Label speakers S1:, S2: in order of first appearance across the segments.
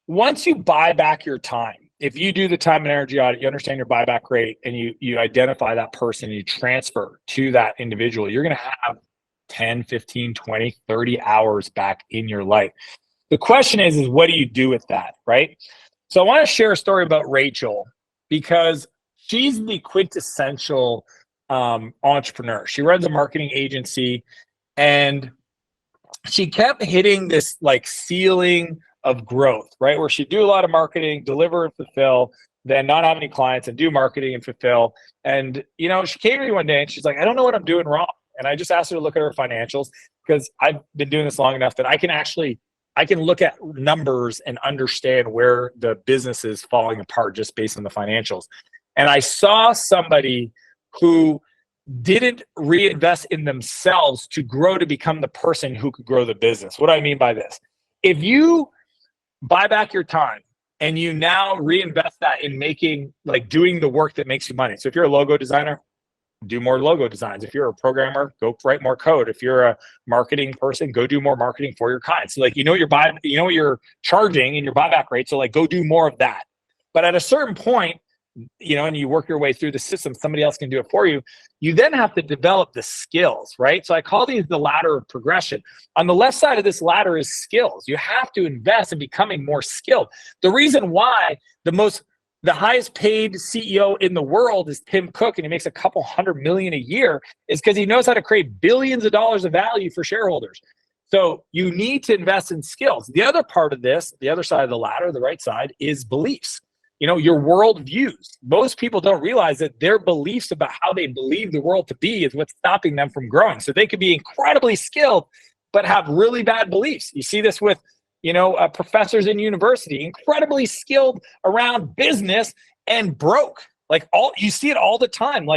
S1: once you buy back your time, if you do the time and energy audit, you understand your buyback rate, and you identify that person, you transfer to that individual, you're going to have 10, 15, 20, 30 hours back in your life. The question is what do you do with that, right? So I want to share a story about Rachel because she's the quintessential entrepreneur. She runs a marketing agency, and she kept hitting this like ceiling of growth, right? Where she'd do a lot of marketing, deliver and fulfill, then not have any clients and do marketing and fulfill. And, you know, she came to me one day and she's like, I don't know what I'm doing wrong. And I just asked her to look at her financials because I've been doing this long enough that I can look at numbers and understand where the business is falling apart just based on the financials. And I saw somebody who didn't reinvest in themselves to grow to become the person who could grow the business. What do I mean by this? If you buy back your time and you now reinvest that in doing the work that makes you money. So if you're a logo designer, do more logo designs. If you're a programmer, go write more code. If you're a marketing person, go do more marketing for your clients. So you know what you're charging in your buyback rate. So go do more of that. But at a certain point, and you work your way through the system, somebody else can do it for you. You then have to develop the skills, right? So I call these the ladder of progression. On the left side of this ladder is skills. You have to invest in becoming more skilled. The reason why the highest paid CEO in the world is Tim Cook, and he makes a couple $100 million a year, is because he knows how to create billions of dollars of value for shareholders. So you need to invest in skills. The other part of this, the other side of the ladder, the right side, is beliefs. Your world views. Most people don't realize that their beliefs about how they believe the world to be is what's stopping them from growing. So they could be incredibly skilled, but have really bad beliefs. You see this with professors in university, incredibly skilled around business and broke. You see it all the time.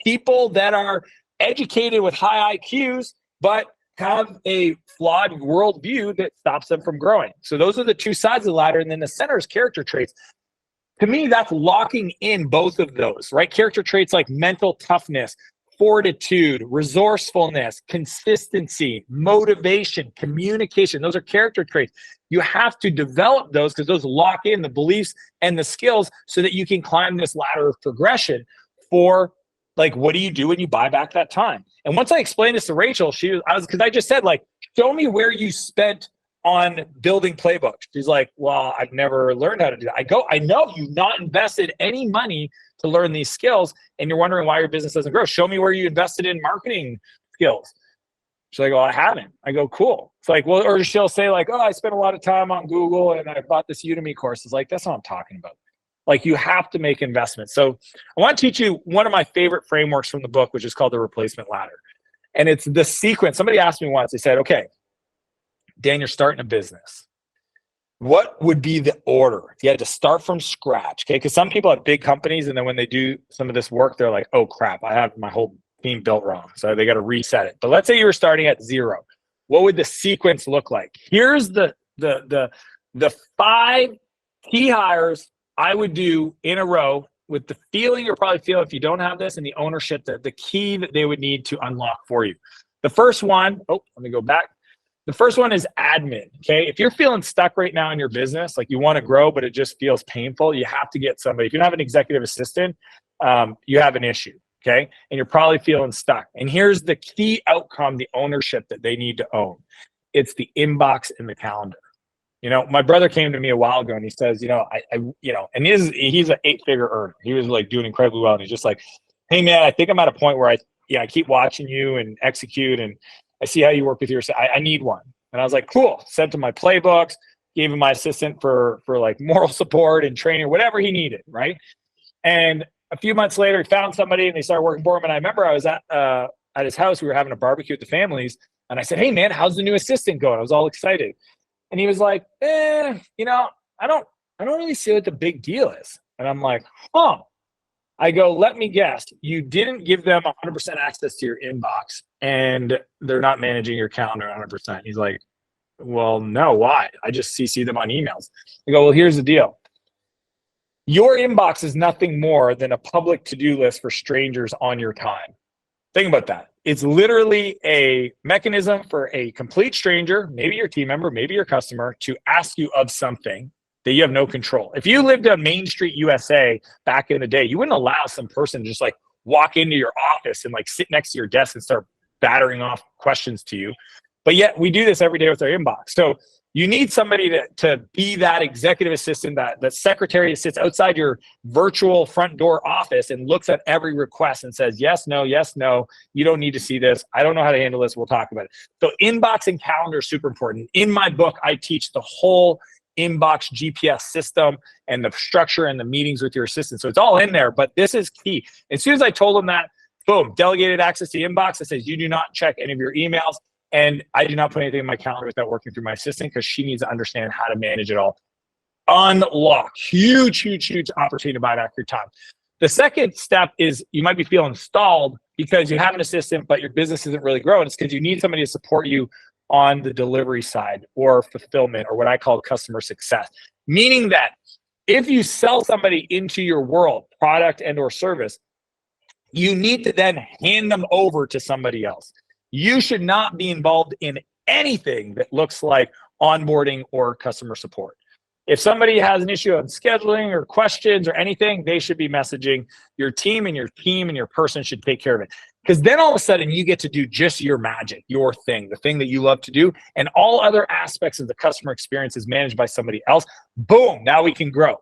S1: People that are educated with high IQs, but have a flawed worldview that stops them from growing. So those are the two sides of the ladder. And then the center is character traits. To me, that's locking in both of those, right? Character traits like mental toughness, fortitude, resourcefulness, consistency, motivation, communication. Those are character traits. You have to develop those because those lock in the beliefs and the skills so that you can climb this ladder of progression for what do you do when you buy back that time? And once I explained this to Rachel, because I just said, show me where you spent on building playbooks. She's like, well, I've never learned how to do that. I know you've not invested any money to learn these skills, and you're wondering why your business doesn't grow. Show me where you invested in marketing skills. She's like, well, I haven't. I go, cool. It's or she'll say oh, I spent a lot of time on Google and I bought this Udemy course. It's that's what I'm talking about. You have to make investments. So I want to teach you one of my favorite frameworks from the book, which is called the replacement ladder. And it's the sequence. Somebody asked me once, they said, okay, Dan, you're starting a business. What would be the order if you had to start from scratch? Okay, because some people have big companies, and then when they do some of this work, they're like, oh crap, I have my whole team built wrong. So they got to reset it. But let's say you were starting at zero. What would the sequence look like? Here's the 5 key hires I would do in a row with the feeling you're probably feeling if you don't have this, and the ownership, the key that they would need to unlock for you. The first one, let me go back. The first one is admin, okay? If you're feeling stuck right now in your business, you want to grow, but it just feels painful, you have to get somebody. If you don't have an executive assistant, you have an issue, okay? And you're probably feeling stuck. And here's the key outcome, the ownership that they need to own. It's the inbox and the calendar. My brother came to me a while ago and he says, and he's an 8-figure earner. He was doing incredibly well. And he's just like, hey man, I think I'm at a point where I keep watching you and execute, and I see how you work with I need one. And I was like, cool. Sent him my playbooks, gave him my assistant for moral support and training, whatever he needed, right? And a few months later, he found somebody and they started working for him. And I remember I was at his house. We were having a barbecue with the families. And I said, hey man, how's the new assistant going? I was all excited. And he was like, I don't really see what the big deal is. And I'm like, huh. I go, let me guess, you didn't give them 100% access to your inbox and they're not managing your calendar 100%. He's like, well, no, why? I just CC them on emails. I go, well, here's the deal. Your inbox is nothing more than a public to-do list for strangers on your time. Think about that. It's literally a mechanism for a complete stranger, maybe your team member, maybe your customer, to ask you of something that you have no control. If you lived on Main Street, USA back in the day, you wouldn't allow some person to just like walk into your office and like sit next to your desk and start battering off questions to you. But yet we do this every day with our inbox. So you need somebody to be that executive assistant, that secretary that sits outside your virtual front door office and looks at every request and says, yes, no, you don't need to see this. I don't know how to handle this. We'll talk about it. So inbox and calendar is super important. In my book, I teach the whole inbox GPS system and the structure and the meetings with your assistant. So it's all in there, but this is key. As soon as I told them that, boom, delegated access to inbox. It says you do not check any of your emails. And I do not put anything in my calendar without working through my assistant because she needs to understand how to manage it all. Unlock. Huge opportunity to buy back your time. The second step is you might be feeling stalled because you have an assistant, but your business isn't really growing. It's because you need somebody to support you on the delivery side or fulfillment or what I call customer success. Meaning that if you sell somebody into your world, product and or service, you need to then hand them over to somebody else. You should not be involved in anything that looks like onboarding or customer support. If somebody has an issue of scheduling or questions or anything, they should be messaging your team, and your person should take care of it. Because then all of a sudden you get to do just your magic, your thing, the thing that you love to do, and all other aspects of the customer experience is managed by somebody else. Boom, now we can grow.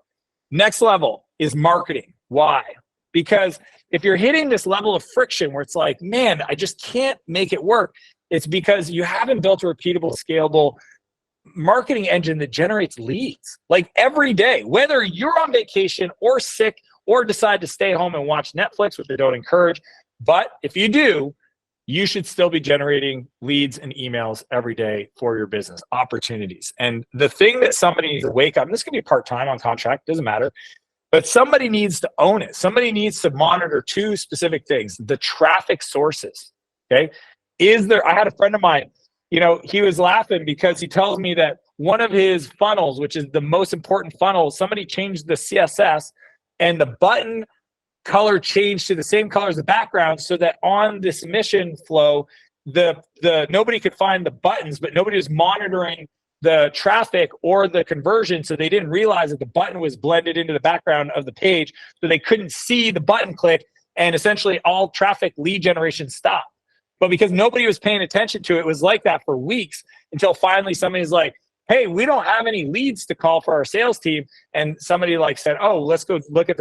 S1: Next level is marketing. Why? Because if you're hitting this level of friction where it's like, man, I just can't make it work, it's because you haven't built a repeatable, scalable marketing engine that generates leads. Like every day, whether you're on vacation or sick or decide to stay home and watch Netflix, which I don't encourage, but if you do, you should still be generating leads and emails every day for your business, opportunities. And the thing that somebody needs to wake up, and this can be part-time on contract, doesn't matter, but somebody needs to own it. Somebody needs to monitor two specific things: the traffic sources. Okay. I had a friend of mine, he was laughing because he tells me that one of his funnels, which is the most important funnel, somebody changed the CSS and the button color changed to the same color as the background so that on the submission flow, nobody could find the buttons, but nobody was monitoring the traffic or the conversion, so they didn't realize that the button was blended into the background of the page, so they couldn't see the button click, and essentially all traffic lead generation stopped. But because nobody was paying attention to it, it was like that for weeks until finally somebody's like, hey, we don't have any leads to call for our sales team. And somebody like said, oh, let's go look at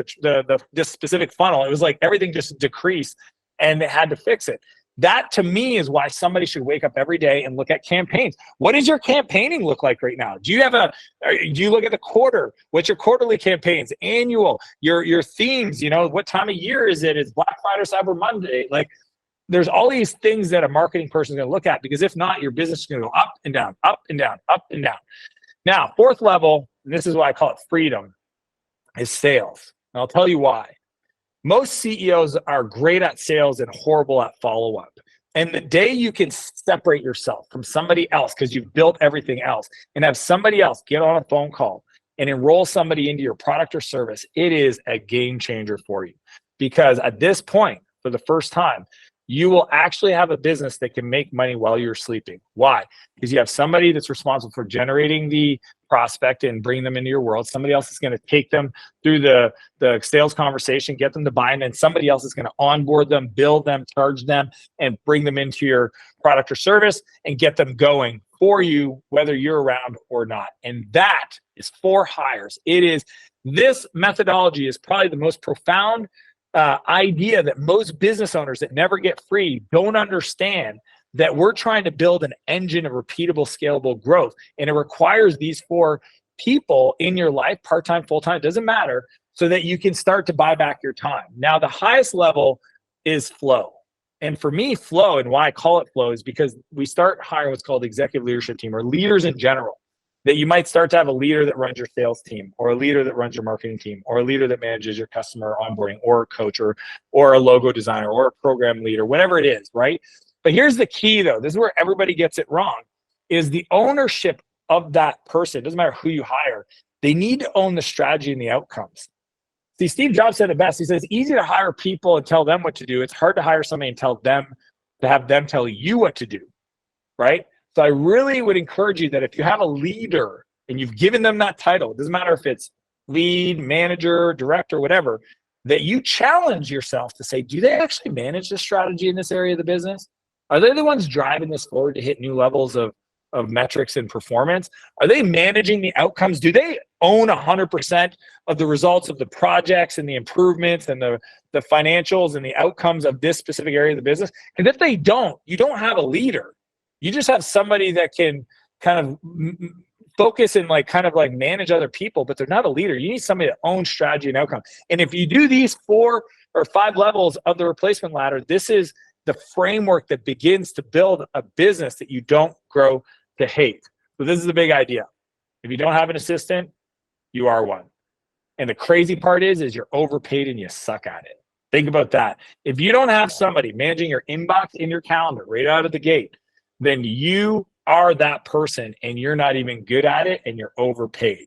S1: this specific funnel. It was like everything just decreased and they had to fix it. That to me is why somebody should wake up every day and look at campaigns. What does your campaigning look like right now? Do you look at the quarter? What's your quarterly campaigns, annual, your themes, what time of year is it? Is Black Friday, Cyber Monday? Like there's all these things that a marketing person is going to look at, because if not, your business is going to go up and down, up and down, up and down. Now, fourth level, and this is why I call it freedom, is sales. And I'll tell you why. Most CEOs are great at sales and horrible at follow-up. And the day you can separate yourself from somebody else because you've built everything else and have somebody else get on a phone call and enroll somebody into your product or service, it is a game changer for you. Because at this point, for the first time, you will actually have a business that can make money while you're sleeping. Why? Because you have somebody that's responsible for generating the prospect and bring them into your world. Somebody else is going to take them through the sales conversation, get them to buy, and then somebody else is going to onboard them, bill them, charge them, and bring them into your product or service and get them going for you, whether you're around or not. And that is for hires. This methodology is probably the most profound idea that most business owners that never get free don't understand, that we're trying to build an engine of repeatable, scalable growth. And it requires these four people in your life, part-time, full-time, it doesn't matter, so that you can start to buy back your time. Now, the highest level is flow. And for me, flow, and why I call it flow, is because we start hiring what's called executive leadership team, or leaders in general. That you might start to have a leader that runs your sales team, or a leader that runs your marketing team, or a leader that manages your customer onboarding, or a coach, or a logo designer, or a program leader, whatever it is, right? But here's the key though, this is where everybody gets it wrong, is the ownership of that person. It doesn't matter who you hire. They need to own the strategy and the outcomes. See, Steve Jobs said it best. He says, it's easy to hire people and tell them what to do. It's hard to hire somebody and have them tell you what to do, right? So I really would encourage you that if you have a leader and you've given them that title, it doesn't matter if it's lead, manager, director, whatever, that you challenge yourself to say, do they actually manage the strategy in this area of the business? Are they the ones driving this forward to hit new levels of metrics and performance? Are they managing the outcomes? Do they own 100% of the results of the projects and the improvements and the financials and the outcomes of this specific area of the business? And if they don't, you don't have a leader. You just have somebody that can kind of focus and kind of manage other people, but they're not a leader. You need somebody that owns strategy and outcome. And if you do these 4 or 5 levels of the replacement ladder, this is the framework that begins to build a business that you don't grow to hate. So this is the big idea. If you don't have an assistant, you are one. And the crazy part is you're overpaid and you suck at it. Think about that. If you don't have somebody managing your inbox in your calendar right out of the gate, then you are that person and you're not even good at it and you're overpaid.